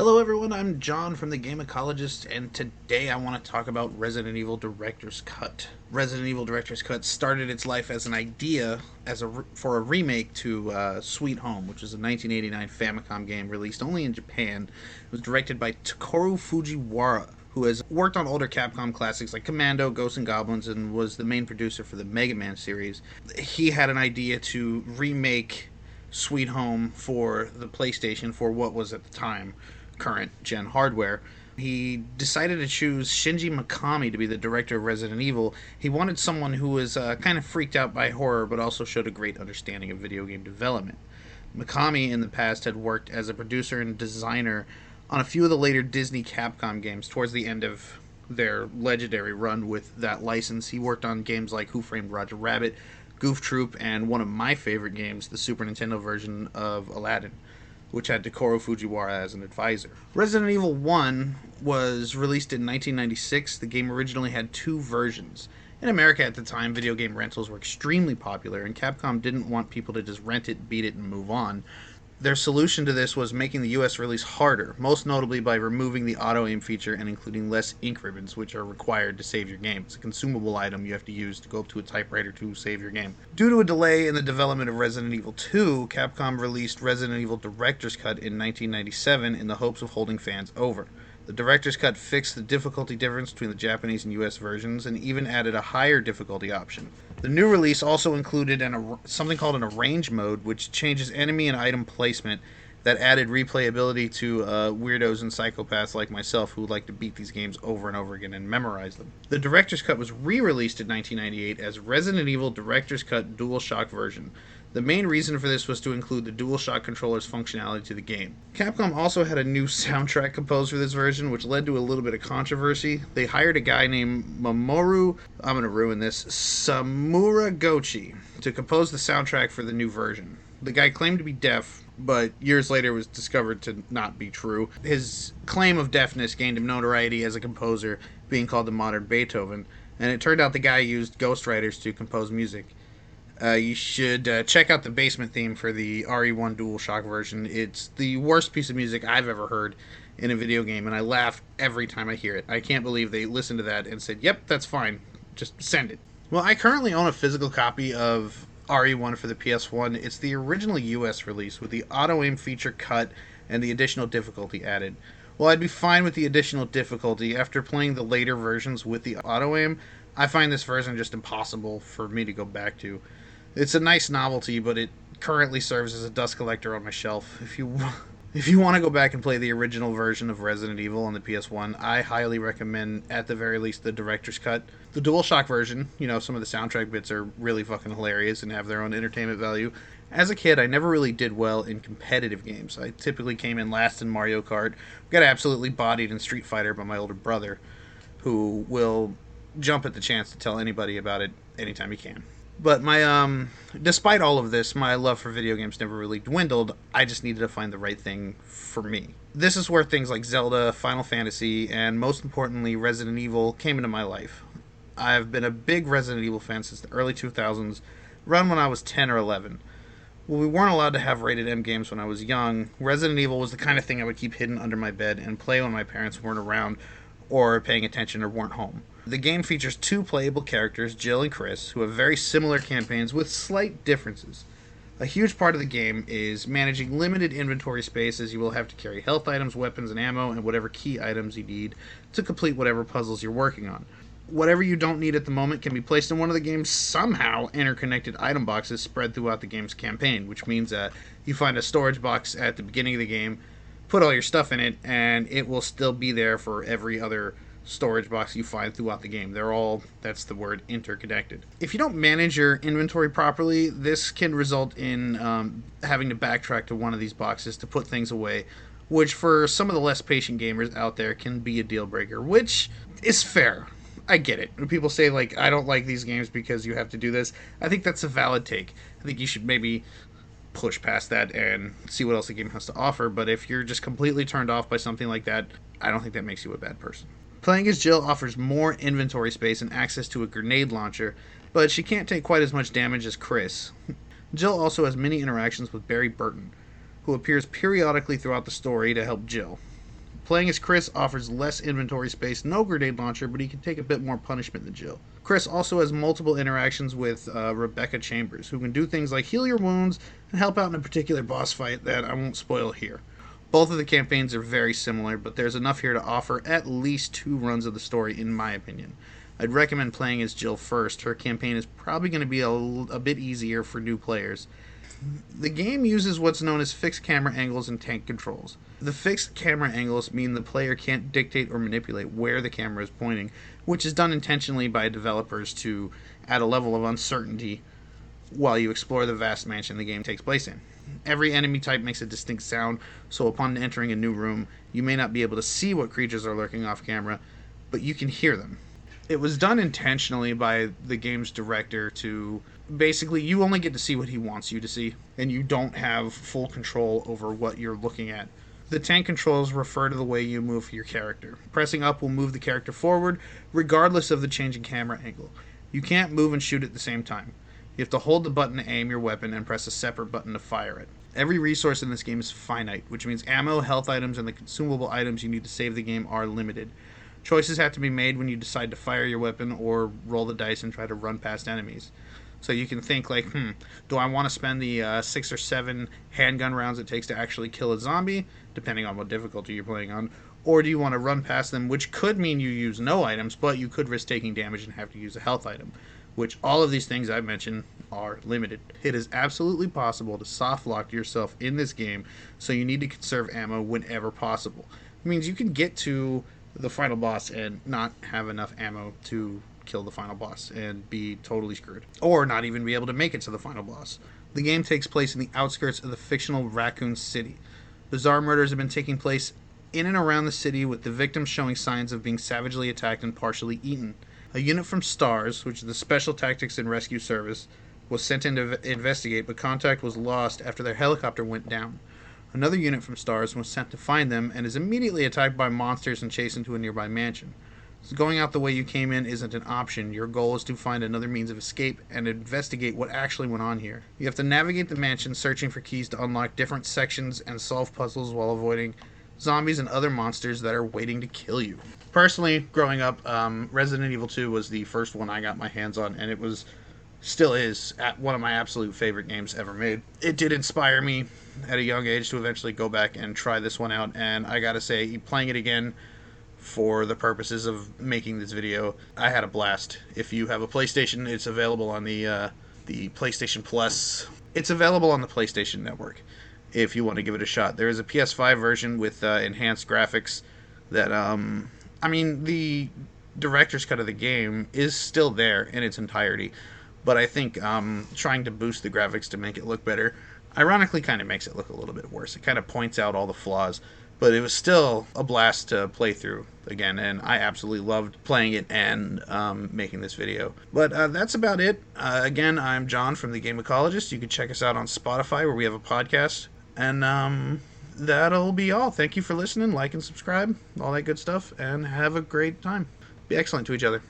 Hello everyone, I'm John from the Gameacologist, and today I want to talk about Resident Evil Director's Cut. Resident Evil Director's Cut started its life as an idea for a remake to Sweet Home, which is a 1989 Famicom game released only in Japan. It was directed by Takeru Fujiwara, who has worked on older Capcom classics like Commando, Ghosts and Goblins, and was the main producer for the Mega Man series. He had an idea to remake Sweet Home for the PlayStation for what was at the time current gen hardware. He decided to choose Shinji Mikami to be the director of Resident Evil. He wanted someone who was kind of freaked out by horror but also showed a great understanding of video game development. Mikami in the past had worked as a producer and designer on a few of the later Disney Capcom games towards the end of their legendary run with that license. He worked on games like Who Framed Roger Rabbit, Goof Troop, and one of my favorite games, the Super Nintendo version of Aladdin, which had Takeru Fujiwara as an advisor. Resident Evil 1 was released in 1996. The game originally had two versions. In America at the time, video game rentals were extremely popular, and Capcom didn't want people to just rent it, beat it, and move on. Their solution to this was making the US release harder, most notably by removing the auto-aim feature and including less ink ribbons, which are required to save your game. It's a consumable item you have to use to go up to a typewriter to save your game. Due to a delay in the development of Resident Evil 2, Capcom released Resident Evil Director's Cut in 1997 in the hopes of holding fans over. The Director's Cut fixed the difficulty difference between the Japanese and US versions and even added a higher difficulty option. The new release also included something called an Arrange mode, which changes enemy and item placement that added replayability to weirdos and psychopaths like myself who like to beat these games over and over again and memorize them. The Director's Cut was re-released in 1998 as Resident Evil Director's Cut DualShock version. The main reason for this was to include the DualShock controller's functionality to the game. Capcom also had a new soundtrack composed for this version, which led to a little bit of controversy. They hired a guy named Mamoru, I'm going to ruin this, Samuragochi, to compose the soundtrack for the new version. The guy claimed to be deaf, but years later was discovered to not be true. His claim of deafness gained him notoriety as a composer, being called the modern Beethoven, and it turned out the guy used ghostwriters to compose music. You should check out the basement theme for the RE1 DualShock version. It's the worst piece of music I've ever heard in a video game, and I laugh every time I hear it. I can't believe they listened to that and said, yep, that's fine, just send it. Well, I currently own a physical copy of RE1 for the PS1. It's the original US release with the auto-aim feature cut and the additional difficulty added. Well, I'd be fine with the additional difficulty. After playing the later versions with the auto-aim, I find this version just impossible for me to go back to. It's a nice novelty, but it currently serves as a dust collector on my shelf. If you want to go back and play the original version of Resident Evil on the PS1, I highly recommend, at the very least, the Director's Cut. The DualShock version, some of the soundtrack bits are really fucking hilarious and have their own entertainment value. As a kid, I never really did well in competitive games. I typically came in last in Mario Kart, got absolutely bodied in Street Fighter by my older brother, who will jump at the chance to tell anybody about it anytime he can. But despite all of this, my love for video games never really dwindled. I just needed to find the right thing for me. This is where things like Zelda, Final Fantasy, and most importantly, Resident Evil came into my life. I've been a big Resident Evil fan since the early 2000s, around when I was 10 or 11. Well, we weren't allowed to have rated M games when I was young. Resident Evil was the kind of thing I would keep hidden under my bed and play when my parents weren't around or paying attention or weren't home. The game features two playable characters, Jill and Chris, who have very similar campaigns with slight differences. A huge part of the game is managing limited inventory space, as you will have to carry health items, weapons, and ammo, and whatever key items you need to complete whatever puzzles you're working on. Whatever you don't need at the moment can be placed in one of the game's somehow interconnected item boxes spread throughout the game's campaign, which means you find a storage box at the beginning of the game, put all your stuff in it, and it will still be there for every other storage box you find throughout the game. They're all, that's the word, interconnected. If you don't manage your inventory properly, this can result in having to backtrack to one of these boxes to put things away, which for some of the less patient gamers out there can be a deal breaker, which is fair. I get it. When people say, I don't like these games because you have to do this, I think that's a valid take. I think you should maybe push past that and see what else the game has to offer, but if you're just completely turned off by something like that, I don't think that makes you a bad person. Playing as Jill offers more inventory space and access to a grenade launcher, but she can't take quite as much damage as Chris. Jill also has many interactions with Barry Burton, who appears periodically throughout the story to help Jill. Playing as Chris offers less inventory space, no grenade launcher, but he can take a bit more punishment than Jill. Chris also has multiple interactions with Rebecca Chambers, who can do things like heal your wounds and help out in a particular boss fight that I won't spoil here. Both of the campaigns are very similar, but there's enough here to offer at least 2 runs of the story, in my opinion. I'd recommend playing as Jill first. Her campaign is probably going to be a bit easier for new players. The game uses what's known as fixed camera angles and tank controls. The fixed camera angles mean the player can't dictate or manipulate where the camera is pointing, which is done intentionally by developers to add a level of uncertainty while you explore the vast mansion the game takes place in. Every enemy type makes a distinct sound, so upon entering a new room, you may not be able to see what creatures are lurking off camera, but you can hear them. It was done intentionally by the game's director to basically, you only get to see what he wants you to see, and you don't have full control over what you're looking at. The tank controls refer to the way you move your character. Pressing up will move the character forward, regardless of the changing camera angle. You can't move and shoot at the same time. You have to hold the button to aim your weapon and press a separate button to fire it. Every resource in this game is finite, which means ammo, health items, and the consumable items you need to save the game are limited. Choices have to be made when you decide to fire your weapon or roll the dice and try to run past enemies. So you can think like, do I want to spend the 6 or 7 handgun rounds it takes to actually kill a zombie, depending on what difficulty you're playing on, or do you want to run past them, which could mean you use no items, but you could risk taking damage and have to use a health item, which all of these things I've mentioned are limited. It is absolutely possible to soft lock yourself in this game, so you need to conserve ammo whenever possible. It means you can get to the final boss and not have enough ammo to kill the final boss and be totally screwed, or not even be able to make it to the final boss. The game takes place in the outskirts of the fictional Raccoon City. Bizarre murders have been taking place in and around the city, with the victims showing signs of being savagely attacked and partially eaten. A unit from STARS, which is the Special Tactics and Rescue Service, was sent in to investigate, but contact was lost after their helicopter went down. Another unit from STARS was sent to find them and is immediately attacked by monsters and chased into a nearby mansion. So going out the way you came in isn't an option. Your goal is to find another means of escape and investigate what actually went on here. You have to navigate the mansion, searching for keys to unlock different sections and solve puzzles while avoiding zombies and other monsters that are waiting to kill you. Personally, growing up, Resident Evil 2 was the first one I got my hands on, and it was, still is, one of my absolute favorite games ever made. It did inspire me at a young age to eventually go back and try this one out, and I gotta say, playing it again for the purposes of making this video, I had a blast. If you have a PlayStation, it's available on the PlayStation Plus. It's available on the PlayStation Network if you want to give it a shot. There is a PS5 version with enhanced graphics that, I mean, the director's cut of the game is still there in its entirety, but I think trying to boost the graphics to make it look better, ironically, kind of makes it look a little bit worse. It kind of points out all the flaws, but it was still a blast to play through again, and I absolutely loved playing it and making this video. But that's about it. Again, I'm John from the Gameacologist. You can check us out on Spotify, where we have a podcast, and that'll be all. Thank you for listening. Like and subscribe, all that good stuff, and have a great time. Be excellent to each other.